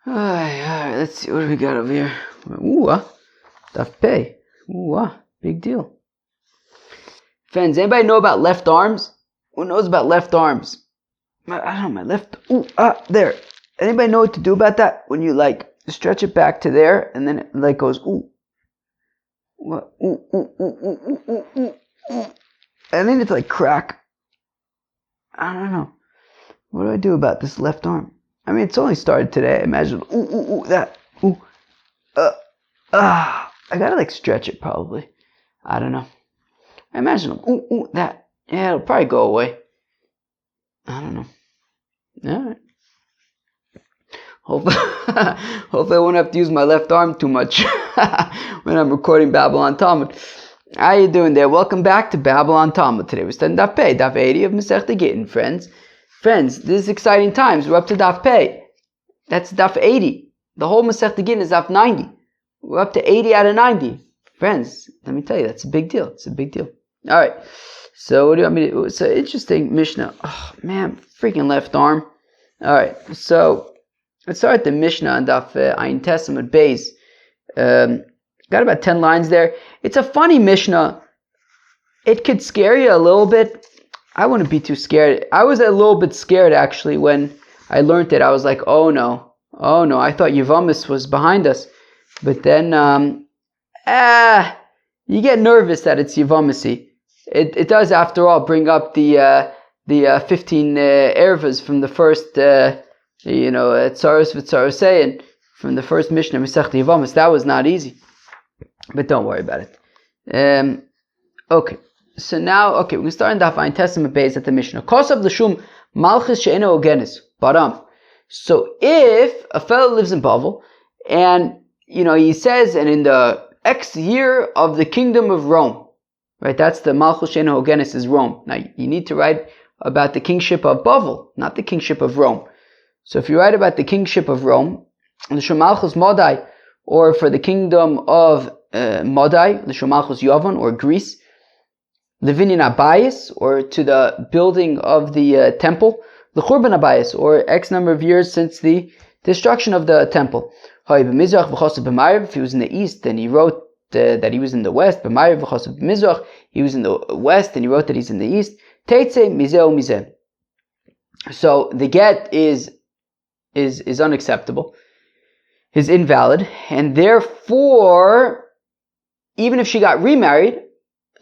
Alright, let's see what do we got over here. Ooh, Daf Pei. Ooh, big deal. Friends, anybody know about left arms? Who knows about left arms? I don't know, my left. There. Anybody know what to do about that? When you stretch it back to there, and then it goes What? And then it's crack. I don't know. What do I do about this left arm? I mean, it's only started today. Imagine, that. I gotta stretch it probably. I don't know. I imagine, that. Yeah, it'll probably go away. I don't know. Alright. Hopefully I won't have to use my left arm too much when I'm recording Babylon Talmud. How you doing there? Welcome back to Babylon Talmud. Today we're studying Daf Pei, Daf 80 of Masechta Gittin, friends. Friends, this is exciting times. We're up to Daf Pei. That's Daf 80. The whole Masechta Gittin is Daf 90. We're up to 80 out of 90. Friends, let me tell you, that's a big deal. It's a big deal. Alright. So what do you want me to do? It's an interesting Mishnah. Oh man, freaking left arm. Alright, so let's start at the Mishnah on Daf Ayin Testament Beis. Got about 10 lines there. It's a funny Mishnah. It could scare you a little bit. I wouldn't be too scared. I was a little bit scared actually when I learned it. I was like, oh no. I thought Yavamis was behind us. But then, you get nervous that it's Yavamisi. It does, after all, bring up the 15 ervas from the first, Tsaros v'Tsarosei, and from the first Mishnah, Masechta Yavamis. That was not easy. But don't worry about it. Okay. So now, we're going to start in Daf Ayin Testament Beis at the Mishnah. Kosav l'shum malchus she'eno ogenes. Baram. So if a fellow lives in Bavel, and, he says, and in the X year of the kingdom of Rome, right, that's the malchus she'eno ogenes is Rome. Now, you need to write about the kingship of Bavel, not the kingship of Rome. So if you write about the kingship of Rome, l'shum malchus Modai, or for the kingdom of Modai, l'shum malchus Yavon, or Greece, Levinyan Abayis, or to the building of the temple, L'churban Abayis, or X number of years since the destruction of the temple. If he was in the east, then he wrote that he was in the west. He was in the west, and he wrote that he's in the east. So the get is unacceptable, is invalid, and therefore, even if she got remarried,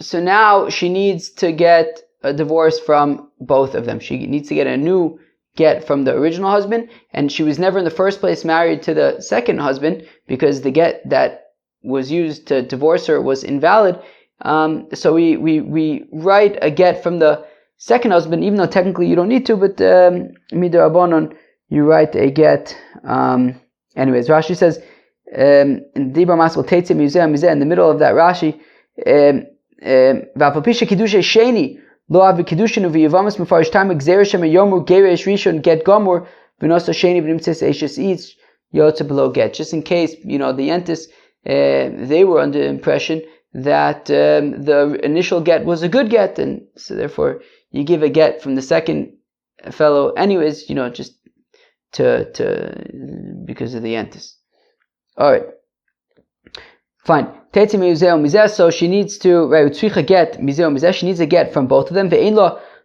so now she needs to get a divorce from both of them. She needs to get a new get from the original husband, and she was never in the first place married to the second husband because the get that was used to divorce her was invalid. So we write a get from the second husband, even though technically you don't need to, but midrabanan, you write a get. Anyways, Rashi says in Dibra Masal Teitze Mizeh in the middle of that Rashi. V'apapisha kiddushay sheni lo avi kiddushin u'v'yavamas mefarish time gzerushem yomu geresh rishon get gomor v'nosa sheni v'nimtzes eishes each yotze below get. Just in case, the yentis, they were under the impression that the initial get was a good get, and so therefore you give a get from the second fellow anyways, just to because of the yentis. All right. Fine. So she needs to get she needs a get from both of them.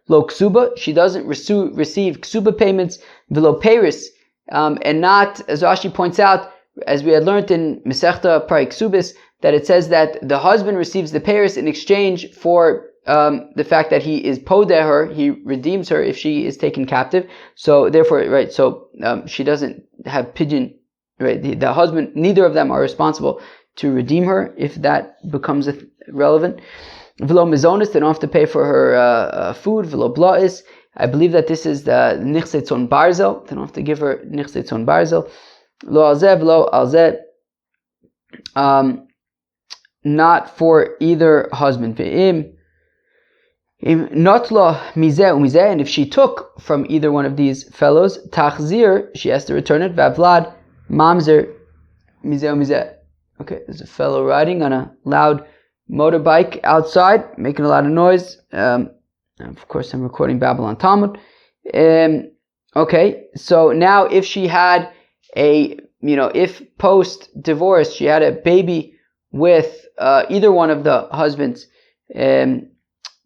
Lo ksuba, she doesn't receive ksuba payments, velo peiris, and not, as Rashi points out, as we had learned in Masechta Parak Ksubis, that it says that the husband receives the peiris in exchange for the fact that he is podeh her, he redeems her if she is taken captive. So therefore, she doesn't have pidyon, right? The husband, neither of them are responsible to redeem her if that becomes relevant. V'lo mizonis, they don't have to pay for her food. V'lo bla'is, I believe that this is the nichse tzon barzel. They don't have to give her nichse tzon barzel. Lo alzeh, v'lo alzeh, not for either husband. V'im not lo mizeh u'mizeh, and if she took from either one of these fellows, tachzir, she has to return it. V'avlad mamzer mizeh u'mizeh. Okay, there's a fellow riding on a loud motorbike outside, making a lot of noise. Of course, I'm recording Babylon Talmud. Okay, so now if she had if post divorce she had a baby with either one of the husbands,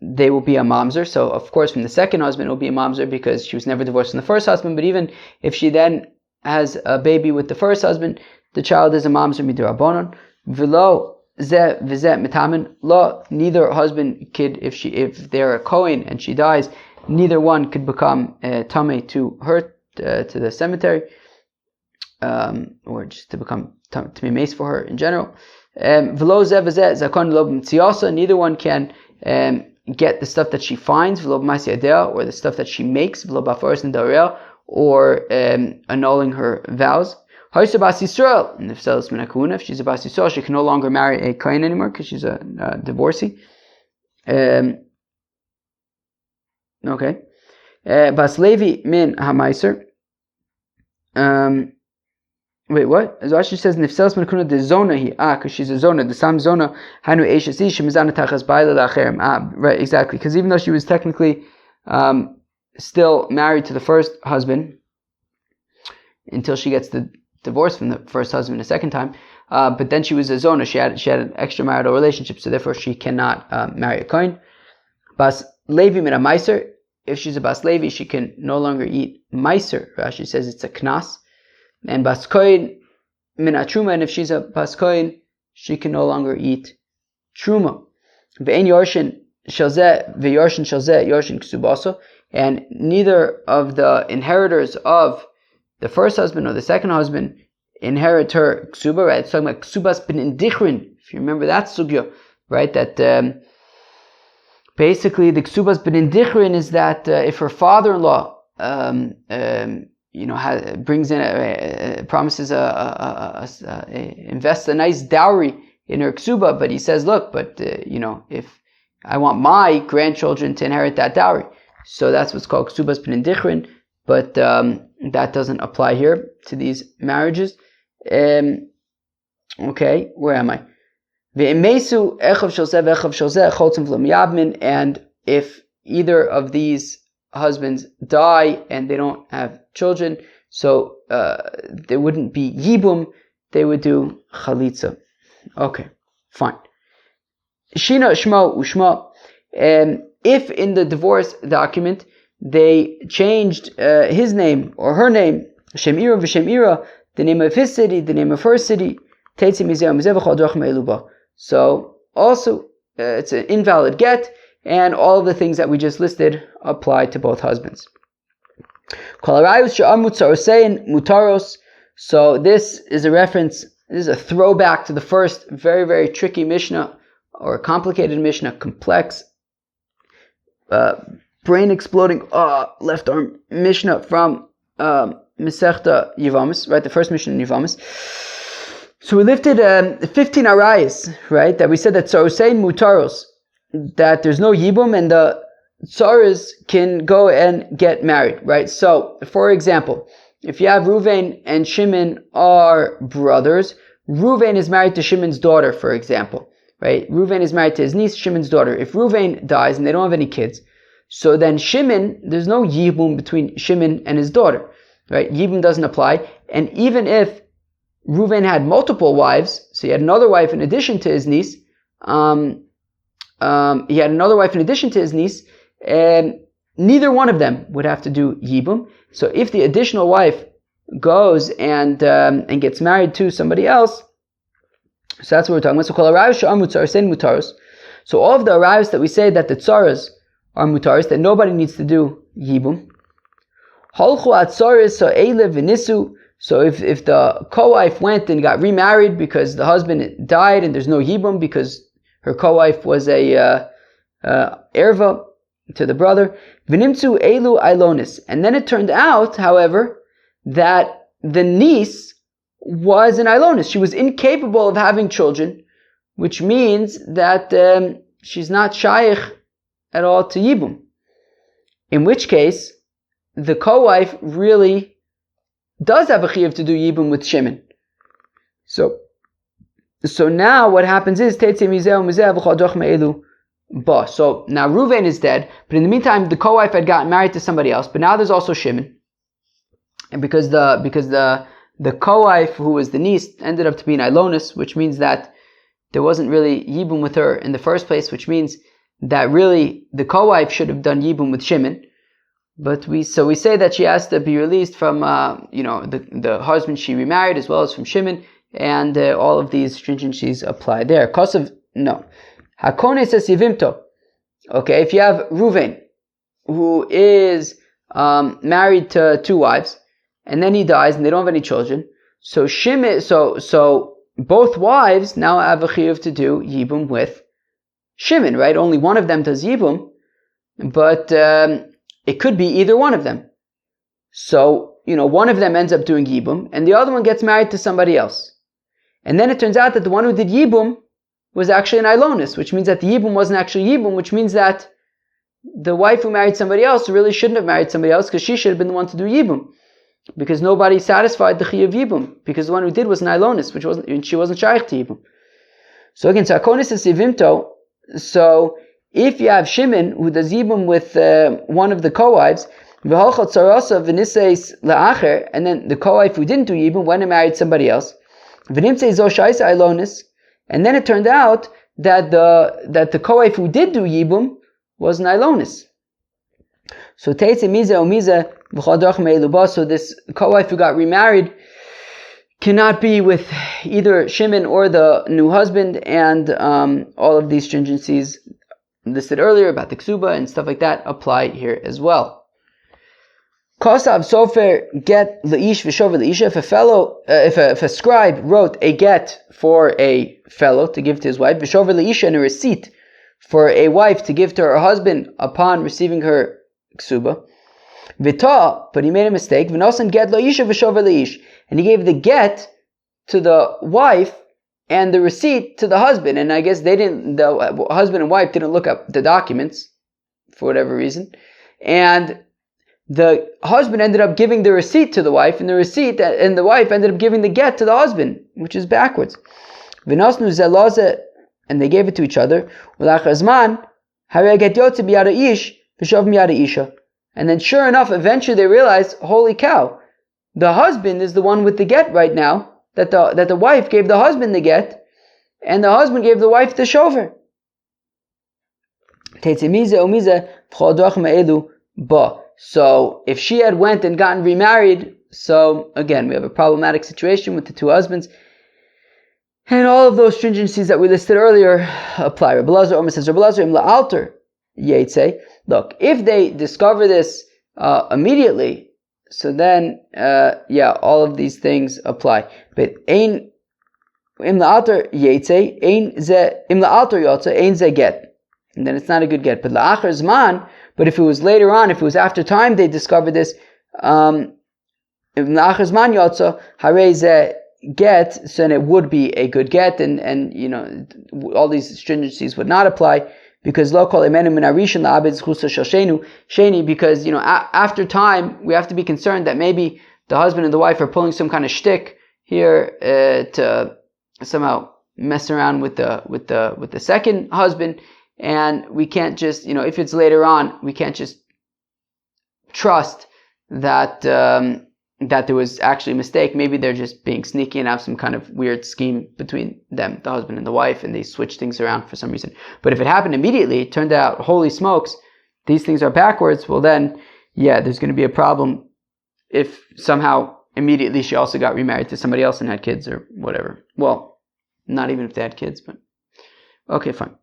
they will be a mamzer. So of course from the second husband it will be a mamzer because she was never divorced from the first husband. But even if she then has a baby with the first husband, the child is a mamzer midrabanon. V'lo zeh v'zeh mitamen. Lo, neither husband could, if they're a kohen and she dies, neither one could become tameh to her, to the cemetery, or just to become to be mace for her in general. V'lo zeh v'zeh zakon lo b'mtziasa. Neither one can get the stuff that she finds, or the stuff that she makes, or annulling her vows. If she's a Bas Yisrael, she can no longer marry a Kohen anymore because she's a divorcee. Okay. Bas Levi min hamaiser. Wait, what? As Rashi says, Nifselas Menakuna de Zona he. Because she's a Zona. The Sam Zona Hanu Eishasi Shemizana Tachas Baila Lacherem. Right, exactly. Because even though she was technically still married to the first husband until she gets the divorce from the first husband a second time, but then she was a Zona. She had an extramarital relationship, so therefore she cannot marry a Kohen. Bas Levi min Meiser. If she's a Bas Levi, she can no longer eat Meiser. Rashi says it's a Knas. And Bas Kohen min Truma, and if she's a Bas Kohen, she can no longer eat Truma. Ve'en Yorshin Shalzeh ve'Yorshin Shalzeh Yorshin Ksubaso, and neither of the inheritors of the first husband or the second husband inherit her Ksuba, right? It's talking about Ksubas bin Indichrin, if you remember that sugya, right? That basically the Ksubas bin Indichrin is that if her father-in-law brings in promises invests a nice dowry in her ksuba, but he says, look, but if I want my grandchildren to inherit that dowry, so that's what's called ksubas b'nindichrin, but that doesn't apply here to these marriages. Okay, where am I? And if either of these husbands die and they don't have children, so there wouldn't be yibum, they would do chalitza. Okay, fine. Shina shmo ushma. If in the divorce document they changed his name or her name, Shemira v'Shemira, the name of his city, the name of her city, so also it's an invalid get, and all of the things that we just listed apply to both husbands. So this is a reference, this is a throwback to the first very, very tricky Mishnah, or complicated Mishnah, complex, brain-exploding left arm Mishnah from Masechta Yevamis, right, the first Mishnah in Yevamis. So we lifted 15 arayas, right, that we said that Tsarosein Mutaros, that there's no Yibum and the Tsaras can go and get married, right? So, for example, if you have Ruvain and Shimon are brothers, Ruvain is married to Shimon's daughter, for example, right? Ruvain is married to his niece, Shimon's daughter. If Ruvain dies and they don't have any kids, so then Shimon, there's no Yibum between Shimon and his daughter, right? Yibum doesn't apply. And even if Ruvain had multiple wives, so he had another wife in addition to his niece, and neither one of them would have to do Yibum. So if the additional wife goes and gets married to somebody else, so that's what we're talking about. So all of the arayos that we say that the tsaras are mutaris, that nobody needs to do Yibum. So if the co-wife went and got remarried because the husband died and there's no Yibum because her co-wife was a erva to the brother, v'nimtzu elu ailonis, and then it turned out, however, that the niece was an ailonis. She was incapable of having children, which means that she's not shaykh at all to Yibum. In which case, the co-wife really does have a chiyuv to do Yibum with Shimon. So now what happens is, so now Ruvain is dead, but in the meantime the co-wife had gotten married to somebody else, but now there's also Shimon. And because the the co-wife, who was the niece, ended up to be an Ilonis, which means that there wasn't really Yibum with her in the first place, which means that really the co-wife should have done Yibum with Shimon. But we say that she has to be released from the husband she remarried, as well as from Shimon, and all of these stringencies apply there. Kosav, no. Hakone says Yivimto. Okay, if you have Reuven, who is married to two wives, and then he dies, and they don't have any children, so Shimon, so both wives now have a chiyuv to do Yibum with Shimon, right? Only one of them does Yibum, but it could be either one of them. So, one of them ends up doing Yibum, and the other one gets married to somebody else. And then it turns out that the one who did Yibum was actually an Ilonis, which means that the Yibum wasn't actually Yibum, which means that the wife who married somebody else really shouldn't have married somebody else, because she should have been the one to do Yibum. Because nobody satisfied the Chiyuv Yibum, because the one who did was an Ilonis, she wasn't shaykh to Yibum. So again, Sakonis is Yivimto. So if you have Shimon who does Yibum with one of the co-wives, and then the co-wife who didn't do Yibum went and married somebody else, and then it turned out that the co-wife who did do Yibum was an Ilonis. So so this co-wife who got remarried cannot be with either Shimon or the new husband, and all of these stringencies listed earlier about the ksuba and stuff like that apply here as well. Kosav sofer get leish v'shover leisha. If a scribe wrote a get for a fellow to give to his wife, v'shover leisha, and a receipt for a wife to give to her husband upon receiving her ksuba, v'ta, but he made a mistake, v'nosan get leisha v'shover leish, and he gave the get to the wife and the receipt to the husband, and I guess the husband and wife didn't look up the documents for whatever reason, and the husband ended up giving the receipt to the wife, and the wife ended up giving the get to the husband, which is backwards. And they gave it to each other. And then sure enough, eventually they realized, holy cow, the husband is the one with the get right now, that the wife gave the husband the get, and the husband gave the wife the shover. So if she had went and gotten remarried, so again, we have a problematic situation with the two husbands. And all of those stringencies that we listed earlier apply. Rabbi Lazar Omer says, Rabbi Lazar im la'alter yetze. Look, if they discover this immediately, so then, all of these things apply. But im la'alter yetze, im la'alter yotze, ein ze get. And then it's not a good get. But la'achar zman, but if it was later on, if it was after time they discovered this, im la'achar zman yotze, harei ze get, so then it would be a good get, and all these stringencies would not apply, because because after time we have to be concerned that maybe the husband and the wife are pulling some kind of shtick here to somehow mess around with the second husband, and we can't just if it's later on, we can't just trust that there was actually a mistake. Maybe they're just being sneaky and have some kind of weird scheme between them, the husband and the wife, and they switch things around for some reason. But if it happened immediately, it turned out, holy smokes, these things are backwards, well then, there's going to be a problem if somehow immediately she also got remarried to somebody else and had kids or whatever. Well, not even if they had kids, but okay, fine.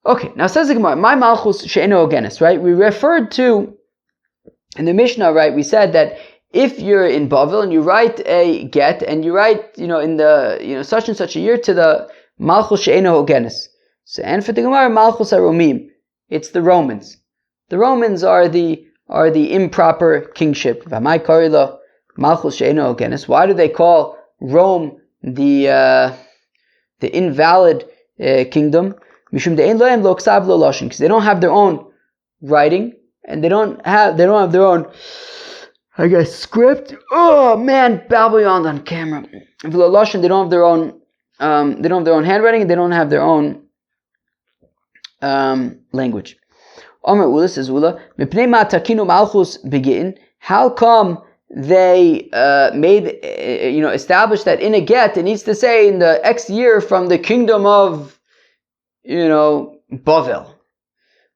Okay, now says the Gemara, my malchus she'eno ogenes, right? We referred to in the Mishnah, right, we said that if you're in Bavel and you write a get, and you write, in the, such and such a year to the Malchus She'eno Hogenes. So, and for the Gemara, Malchus HaRomim, it's the Romans. The Romans are the improper kingship. V'amai karila Malchus She'eno Hogenes. Why do they call Rome the invalid kingdom? Mishum de'en lo'em lo ksav lo loshin, because they don't have their own writing. And they don't have their own, script. Oh man, Babylon on camera. They don't have their own. They don't have their own handwriting, and they don't have their own language. Omer Ula says Ula, Mipnei ma takinu malchus begin. How come they established that in a get it needs to say in the X year from the kingdom of, Bavel.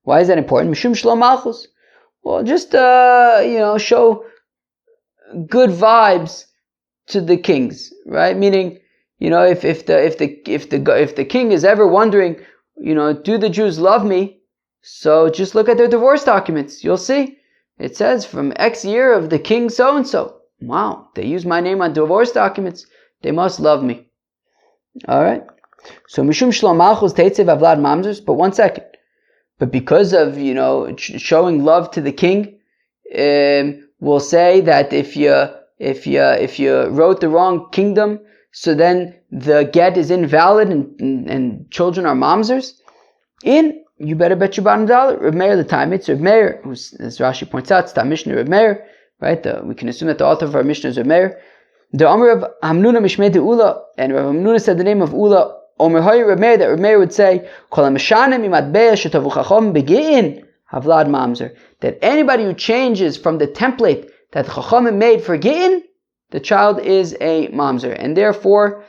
Why is that important? Mishum Shalom Malchus. Well, just show good vibes to the kings, right? Meaning, if the king is ever wondering, do the Jews love me? So just look at their divorce documents. You'll see. It says from X year of the king so and so. Wow, they use my name on divorce documents. They must love me. All right. So Mishum Shalom Malchus Teitzev Avlad Mamzers. But one second. But because of showing love to the king, we'll say that if you wrote the wrong kingdom, so then the get is invalid and children are mamzers. You better bet your bottom dollar. Reb Meir the time it's Reb Meir, who's, as Rashi points out, it's the Mishnah Reb Meir, right? We can assume that the author of our Mishnah is Reb Meir. The Omer of Hamnuna Mishmei de Ula, and Rav Hamnuna said the name of Ula. Omer Hoy Reb Meir, that Reb Meir would say, Kol HaMeshanim Imatbeah Shetavu Chacham Begin Havlad Mamzer. That anybody who changes from the template that the Chachamim made for Gittin, the child is a mamzer, and therefore,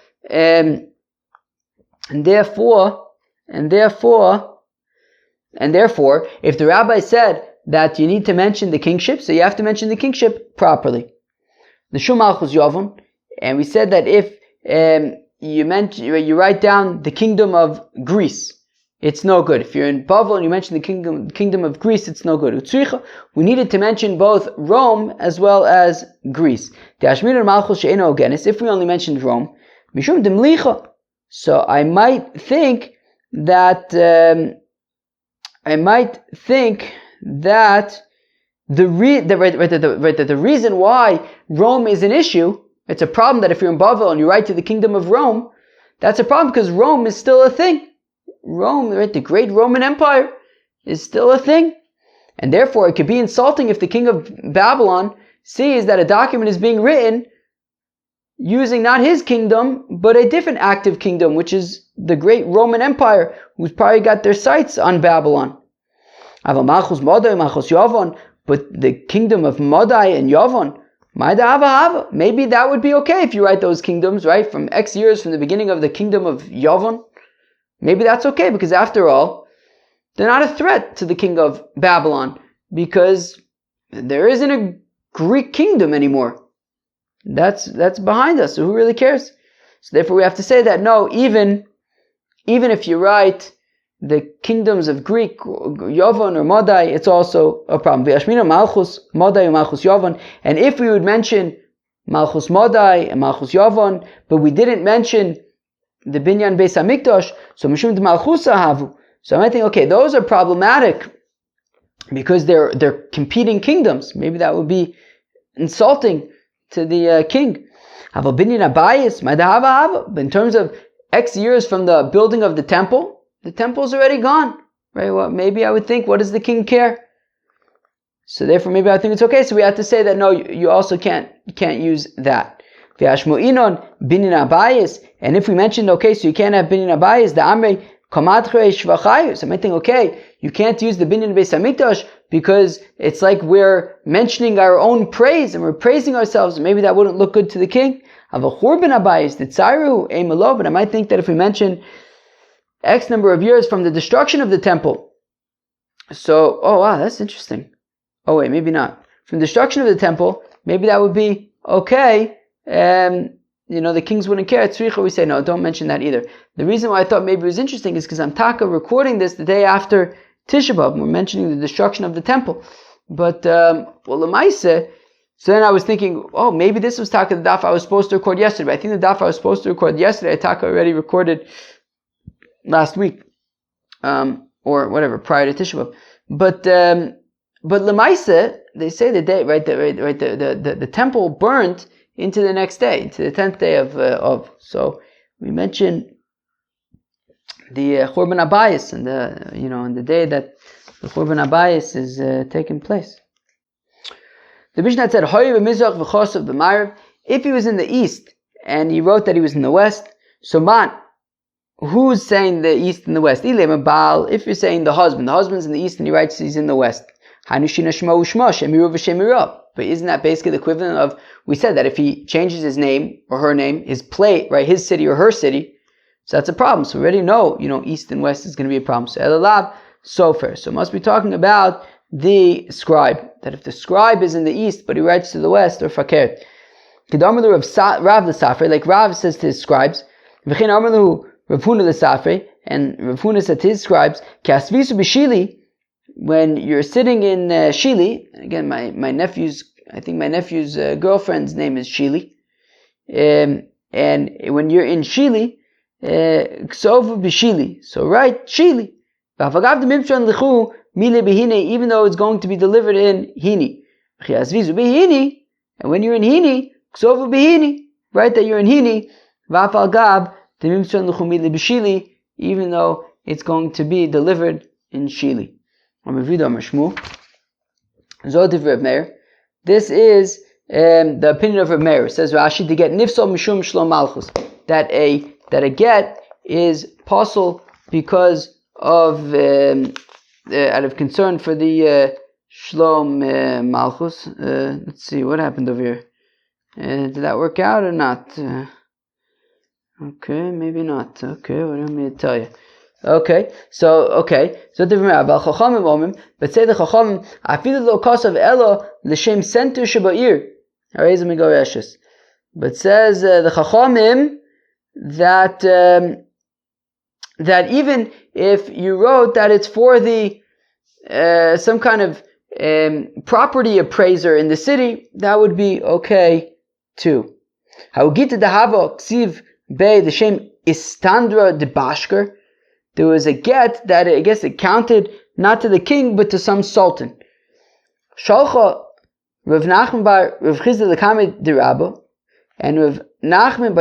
if the rabbi said that you need to mention the kingship, so you have to mention the kingship properly. The Shum Malchus Yavon, and we said that if you write down the kingdom of Greece, it's no good. If you're in Bavel and you mention the kingdom of Greece, it's no good. We needed to mention both Rome as well as Greece. If we only mentioned Rome, so I might think that the reason why Rome is an issue, it's a problem that if you're in Bavel and you write to the kingdom of Rome, that's a problem because Rome is still a thing. Rome, right, the great Roman Empire is still a thing. And therefore it could be insulting if the king of Babylon sees that a document is being written using not his kingdom, but a different active kingdom, which is the great Roman Empire, who's probably got their sights on Babylon. But the kingdom of Madai and Yavon, maybe that would be okay if you write those kingdoms, right, from X years from the beginning of the kingdom of Yavon. Maybe that's okay, because after all, they're not a threat to the king of Babylon, because there isn't a Greek kingdom anymore. That's behind us, so who really cares? So therefore we have to say that no, even if you write the kingdoms of Greek, Yavon or Madai, it's also a problem. V'yashmina Malchus Madai and Malchus Yavon, and if we would mention Malchus Madai and Malchus Yavon, but we didn't mention the Binyan Beis Hamikdash, so Mishum de Malchus Havu. So I might think, okay, those are problematic because they're competing kingdoms. Maybe that would be insulting to the king. But in terms of X years from the building of the temple's already gone, right? Well, maybe I would think, what does the king care? So therefore, maybe I think it's okay. So we have to say that no, you also can't use that. And if we mentioned, okay, so you can't have binyan abayis, the amrei kamadchrei shvachayus. So I might think, okay, you can't use the binyan beis hamikdash because it's like we're mentioning our own praise and we're praising ourselves. Maybe that wouldn't look good to the king. Have a churban abayis, the tzaru eimalo. But I might think that if we mention X number of years from the destruction of the temple, so that's interesting. Oh wait, maybe not. From the destruction of the temple, maybe that would be okay. The kings wouldn't care. At Tzricha, we say, no, don't mention that either. The reason why I thought maybe it was interesting is because I'm recording this the day after Tisha B'Av. We're mentioning the destruction of the temple. But, Lamaise, so then I was thinking, maybe this was the daf I was supposed to record yesterday. But I think the daf I was supposed to record yesterday, already recorded last week. Or whatever, prior to Tisha B'Av. But Lamaise, they say the day, right, the temple burned into the next day, into the 10th day of. So we mentioned the Churban Abayis and the day that the Churban Abayis is taking place. The Mishnah said, if he was in the east and he wrote that he was in the west, so man, who's saying the east and the west? If you're saying the husband's in the east and he writes he's in the west. But isn't that basically the equivalent of, we said that if he changes his name or her name, his place, right, his city or her city, so that's a problem. So we already know, east and west is going to be a problem. So Elalab, Sofer. So must be talking about the scribe, that if the scribe is in the east but he writes to the west, or Fakir. Kedamalu Rav the Safre, like Rav says to his scribes, V'chin Amalu Rav Huna the Safre, and Rav Huna said to his scribes, Kasvisu b'Shili, when you're sitting in Shili, again, my nephew's girlfriend's name is Shili, and when you're in Shili, Ksovu b'Shili, so write Shili. V'afagav d'mimshon l'chu mile b'hine, even though it's going to be delivered in Hini. V'chiasvizu b'Hini, and when you're in Hini, Ksovu b'Hini, write that you're in Hini. V'afagav d'mimshon l'chu mile b'Shili, even though it's going to be delivered in Shili. This is the opinion of Reb Meir. It says Rashi to get nifsal mishum shlom malchus, that a get is possible because of out of concern for the shlom malchus. Let's see what happened over here. Did that work out or not? Okay, maybe not. Okay, what do you want me to tell you? Okay, so different about Chachamim Omim, but say the Chachamim, I feel the kosav elo l'shem sentu sheba'ir. Alright, let me go reshes. But says the Chachamim that even if you wrote that it's for the some kind of property appraiser in the city, that would be okay too. How Gittin dehava ksiv bei the shem istandra de bashker. There was a get that I guess it counted not to the king but to some sultan. Shalcha Rav Nachman bar Rav Chizda l'kamid de Rabba, and Rav Nachman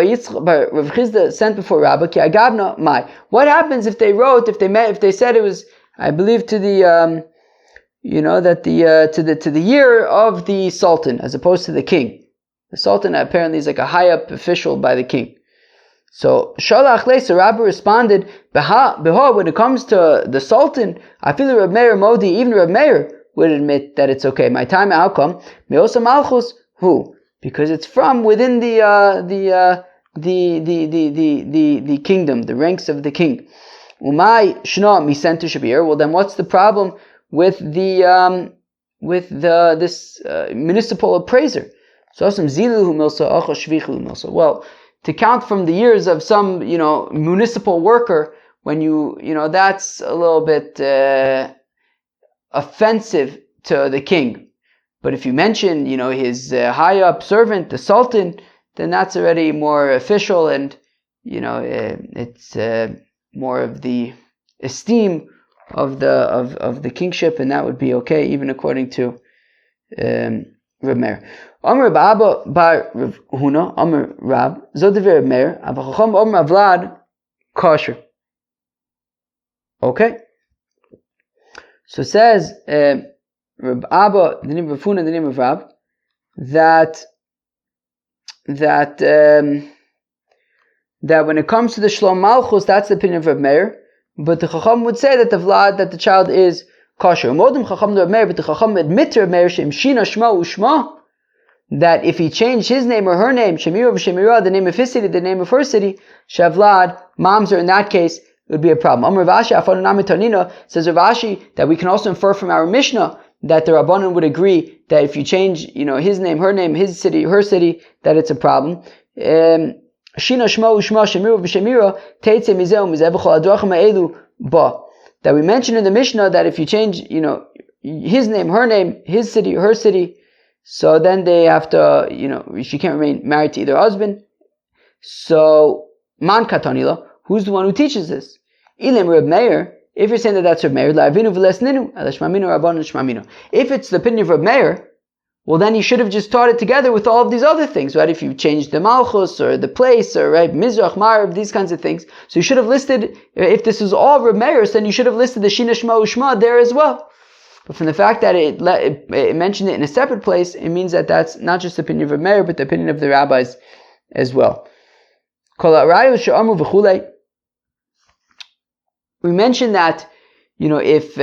bar Rav Chizda sent before Rabba ki agavna mai. What happens if they wrote, if they said it was, I believe, to the to the year of the sultan as opposed to the king. The sultan apparently is like a high up official by the king. So Shalach Leisa, Rabbi responded, Beha, when it comes to the Sultan, I feel Reb Meir Modi, even Reb Meir would admit that it's okay. My time, how come? Meosa Malchus, who? Because it's from within the kingdom, the ranks of the king. Umay Shna Misentu Shabir. Well, then what's the problem with this municipal appraiser? So some Zilu Milsa Acha Shvichu Milsa. Well, to count from the years of some, municipal worker, when that's a little bit offensive to the king. But if you mention, his high up servant, the sultan, then that's already more official, and it's more of the esteem of the kingship, and that would be okay, even according to Reb Meir. Amr Abba bar Rav Huna, Amr Rab, Zodever Reb Meir, Abba Chacham Amr Avlad, kosher. Okay. So it says Reb Abba, the name of Rav Huna, the name of Rab, that when it comes to the Shlom Malchus, that's the opinion of Reb Meir, but the Chacham would say that the child is kosher. Modim Chacham Reb Meir, but the Chacham admit to Reb Meir Shem Shina Shma Ushma, that if he changed his name or her name, Shemira v'Shemira, the name of his city, the name of her city, Shavlad, Mamzer, in that case, it would be a problem. Amr Rav Ashi, Afonanami Tanina, says Rav Ashi, that we can also infer from our Mishnah that the Rabbanan would agree that if you change, his name, her name, his city, her city, that it's a problem. Shina Shma Ushma, Shemira v'Shemira, Teitze Mizeu, Mizeh v'chol adrachim ha'elu ba. That we mentioned in the Mishnah that if you change, his name, her name, his city, her city, so then they have to, she can't remain married to either husband. So, man katanila, who's the one who teaches this? Ilim Reb Meir, if you're saying that that's Reb Meir, la'avinu v'lesninu, alashmaminu rabbanon shmaminu. If it's the opinion of Reb Meir, well then he should have just taught it together with all of these other things, right? If you changed the malchus, or the place, or right, mizrach, marv, these kinds of things. So you should have listed, if this is all Reb Meir's, then you should have listed the Shina Shma Ushma there as well. But from the fact that it mentioned it in a separate place, it means that that's not just the opinion of Reb Meir, but the opinion of the rabbis as well. We mentioned that, if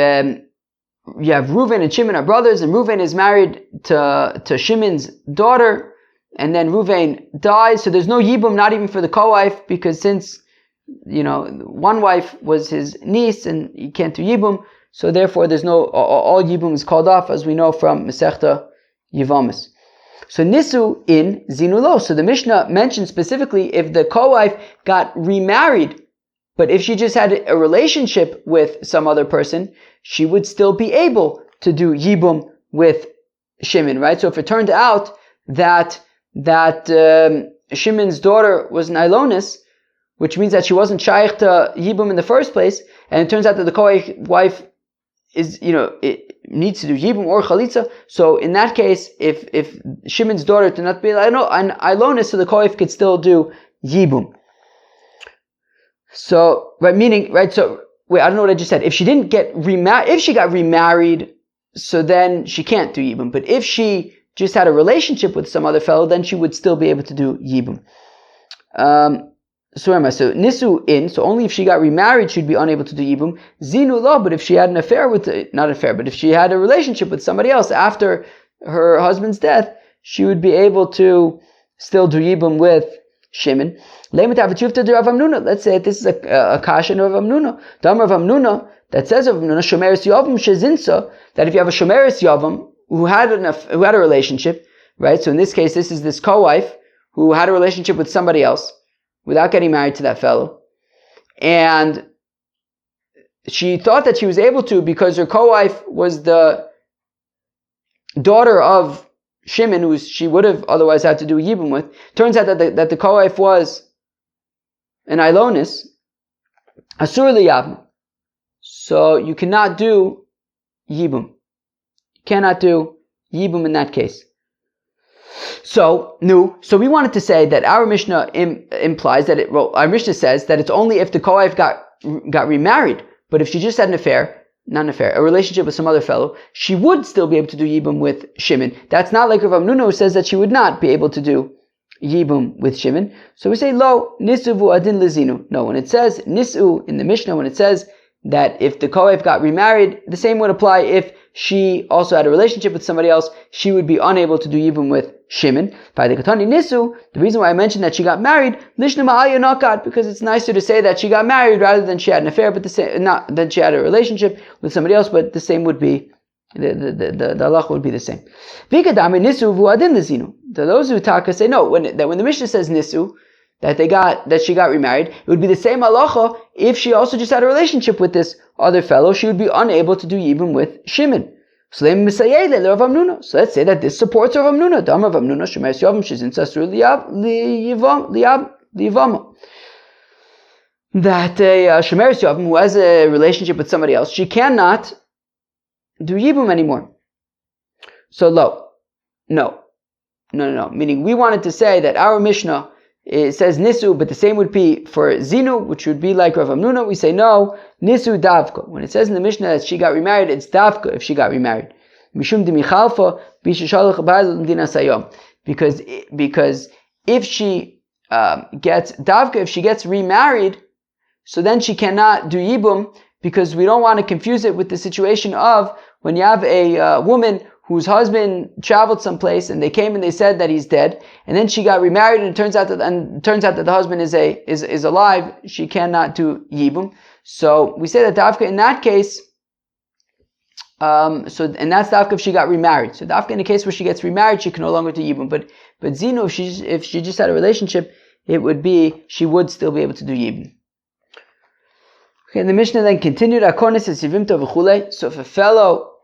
you have Reuven and Shimon are brothers, and Reuven is married to Shimon's daughter, and then Reuven dies, so there's no Yibum, not even for the co-wife, because since, one wife was his niece, and you can't do Yibum, so therefore there's no, all Yibum is called off, as we know from Masechta Yevamis. So Nisu in Zinulo. So the Mishnah mentioned specifically if the co-wife got remarried, but if she just had a relationship with some other person, she would still be able to do Yibum with Shimon, right? So if it turned out that Shimon's daughter was an Ilonis, which means that she wasn't shaykh to Yibum in the first place, and it turns out that the co-wife is, it needs to do Yibum or Chalitza, so in that case, if Shimon's daughter did not be an Ilonis, so the co-wife could still do Yibum. So, so, wait, I don't know what I just said. If she didn't get remarried, if she got remarried, so then she can't do Yibum. But if she just had a relationship with some other fellow, then she would still be able to do Yibum. So Nisu in, so only if she got remarried, she'd be unable to do Yibum. Zinu lo, but if she had an affair with, but if she had a relationship with somebody else after her husband's death, she would be able to still do Yibum with Shimon. Let's say this is a kasha of Rav Hamnuna. The Amar of Hamnuna that says of Hamnuna shomeres yavam shezinsa, that if you have a shomeres yavam who had a relationship, right? So in this case, this is this co-wife who had a relationship with somebody else without getting married to that fellow, and she thought that she was able to because her co-wife was the daughter of Shimon, who she would have otherwise had to do Yibum with. Turns out that the co-wife was an Ilonis, Asur liyabim. So you cannot do Yibum. You cannot do Yibum in that case. So we wanted to say that our Mishnah implies that our Mishnah says that it's only if the co-wife got remarried, but if she just had a relationship with some other fellow, she would still be able to do Yibum with Shimon. That's not like Rav Hamnuna, who says that she would not be able to do Yibum with Shimon. So we say, lo, nisu vu adin lezinu. No, when it says nisu in the Mishnah, when it says that if the co-wife got remarried, the same would apply if she also had a relationship with somebody else, she would be unable to do Yibum with Shimon. By the Katani Nisu, the reason why I mentioned that she got married, Lishna Ma'aya Nakat, because it's nicer to say that she got married rather than she had an affair, but not than she had a relationship with somebody else, but the same would be, the halacha would be the same. Vikadami Nisu vuadin lezinu. Those who taka say no, when the Mishnah says Nisu, that she got remarried, it would be the same halacha if she also just had a relationship with this other fellow. She would be unable to do Yibum with Shimon. So let's say that this supports Rav Hamnuna. The Amar of Hamnuna shemeres yavam shezinsa asur liyavama. That a shemeres yavam who has a relationship with somebody else, she cannot do Yibum anymore. So no. Meaning we wanted to say that our Mishnah, it says Nisu, but the same would be for Zinu, which would be like Rav Hamnuna. We say no, Nisu Davka. When it says in the Mishnah that she got remarried, it's Davka if she got remarried. Mishum demichalfa bishishalach ba'al mdina sayom. Because if she gets Davka, if she gets remarried, so then she cannot do Yibum, because we don't want to confuse it with the situation of when you have a woman whose husband traveled someplace and they came and they said that he's dead, and then she got remarried and it turns out that the husband is alive, she cannot do Yibum. So we say that Davka in that case, and that's Davka if she got remarried. So Davka in the case where she gets remarried, she can no longer do Yibum. But Zinu, if she just had a relationship, it would be, she would still be able to do Yibum. Okay, and the Mishnah then continued, so if a fellow,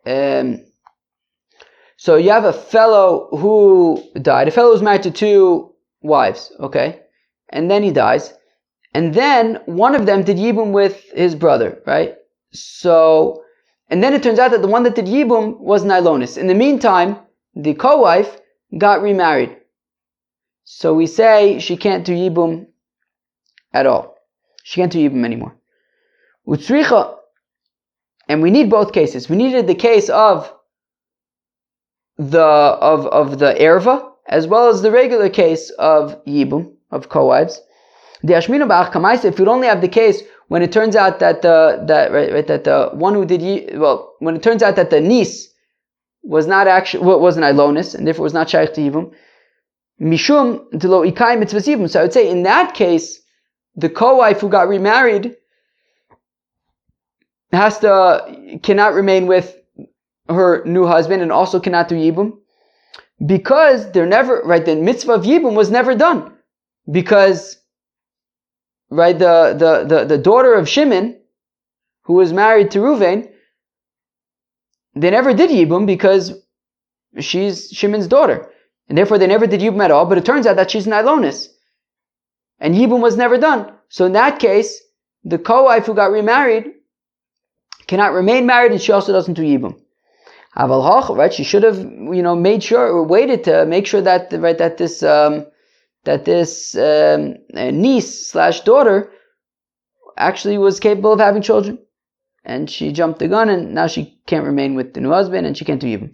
so you have a fellow who died. A fellow was married to two wives, okay? And then he dies. And then one of them did Yibum with his brother, right? So, and then it turns out that the one that did Yibum was Nilonis. In the meantime, the co-wife got remarried. So we say she can't do Yibum at all. She can't do Yibum anymore. Utsricha. And we need both cases. We needed the case of the erva, as well as the regular case of Yibum, of co-wives. The Ashmina Ba'ach Kamaisa, if we only have the case when it turns out that the one who did when it turns out that the niece was not actually was an ilonis and therefore was not shaykh to yibum, mishum delo ikai mitzvahs yibum. So I would say in that case, the co-wife who got remarried cannot remain with her new husband and also cannot do yibum, because the mitzvah of yibum was never done, because the daughter of Shimon, who was married to Reuven, they never did yibum because she's Shimon's daughter, and therefore they never did yibum at all. But it turns out that she's an ilonis, and yibum was never done. So in that case, the co-wife who got remarried cannot remain married, and she also doesn't do yibum. Right? She should have, made sure or waited to make sure that this niece/daughter actually was capable of having children, and she jumped the gun, and now she can't remain with the new husband, and she can't do yibum.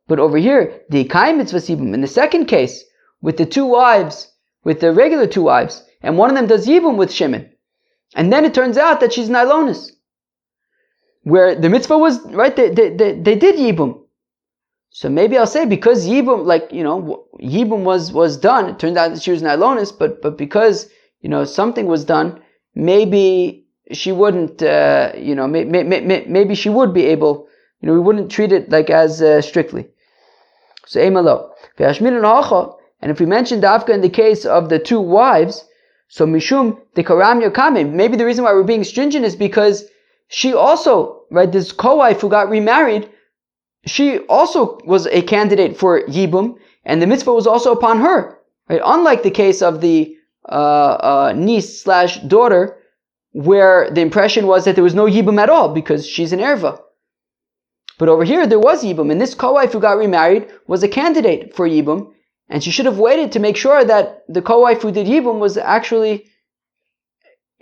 But over here, the ikayim mitzvah yibum in the second case with the two wives, with the regular two wives, and one of them does yibum with Shimon, and then it turns out that she's an ilonis, where the mitzvah was right. They did yibum. So maybe I'll say because yibum, yibum was done. It turned out that she was an ilonis, but because something was done, maybe she wouldn't. Maybe she would be able. We wouldn't treat it like as strictly. So emalo and if we mentioned Dafka in the case of the two wives, so mishum the karam yokame. Maybe the reason why we're being stringent is because she also, this co-wife who got remarried, she also was a candidate for yibum, and the mitzvah was also upon her. Right? Unlike the case of the niece/daughter, where the impression was that there was no yibum at all because she's an erva. But over here there was yibum, and this co-wife who got remarried was a candidate for yibum, and she should have waited to make sure that the co-wife who did yibum was actually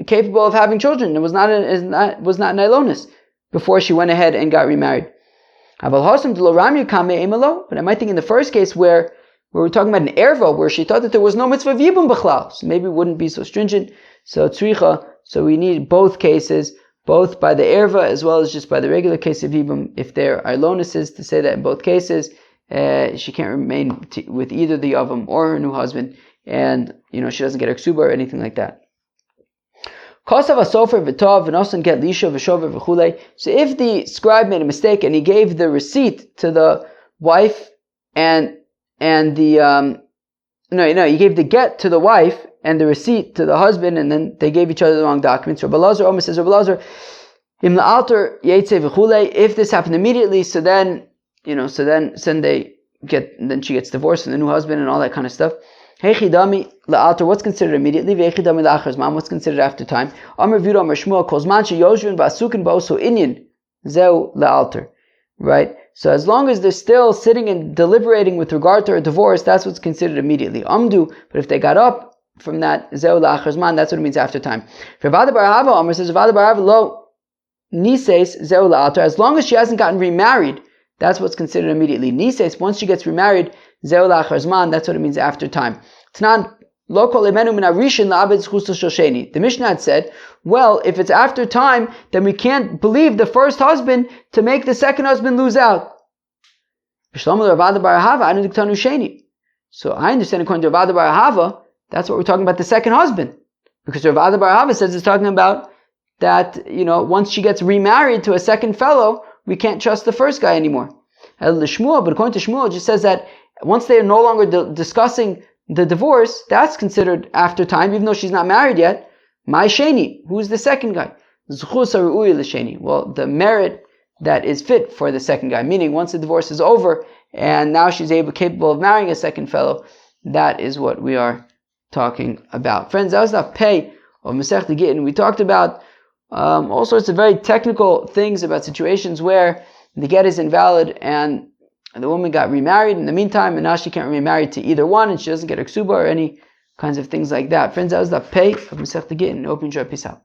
capable of having children. It was not an ilonis before she went ahead and got remarried. But I might think in the first case where we're talking about an erva, where she thought that there was no mitzvah of yibum b'chlal, so maybe it wouldn't be so stringent. So we need both cases, both by the erva as well as just by the regular case of yibum. If there are ilonises, to say that in both cases she can't remain with either the yavam or her new husband, and she doesn't get her ksuba or anything like that. So if the scribe made a mistake and he gave the receipt to the wife and he gave the get to the wife and the receipt to the husband, and then they gave each other the wrong documents. Rabbi Lazar says, if this happened immediately, so then she gets divorced from the new husband and all that kind of stuff. What's considered immediately? What's considered after time? Right? So as long as they're still sitting and deliberating with regard to a divorce, that's what's considered immediately. But if they got up from that, that's what it means after time. As long as she hasn't gotten remarried, that's what's considered immediately. Nises, once she gets remarried, that's what it means after time. The Mishnah had said, well, if it's after time, then we can't believe the first husband to make the second husband lose out. So I understand according to Rav Bar Ahava, that's what we're talking about, the second husband. Because Rav Bar Ahava says it's talking about that, once she gets remarried to a second fellow, we can't trust the first guy anymore. But according to Shmuel, it just says that once they are no longer discussing the divorce, that's considered after time, even though she's not married yet. My sheni, who's the second guy? Well, the merit that is fit for the second guy, meaning once the divorce is over and now she's capable of marrying a second fellow, that is what we are talking about. Friends, that was the pay of Masechta Gittin. We talked about all sorts of very technical things about situations where the get is invalid and the woman got remarried in the meantime, and now she can't remain married to either one, and she doesn't get her ksuba or any kinds of things like that. Friends, that was the pay of Masechta Gittin. Hope you enjoy. Peace out.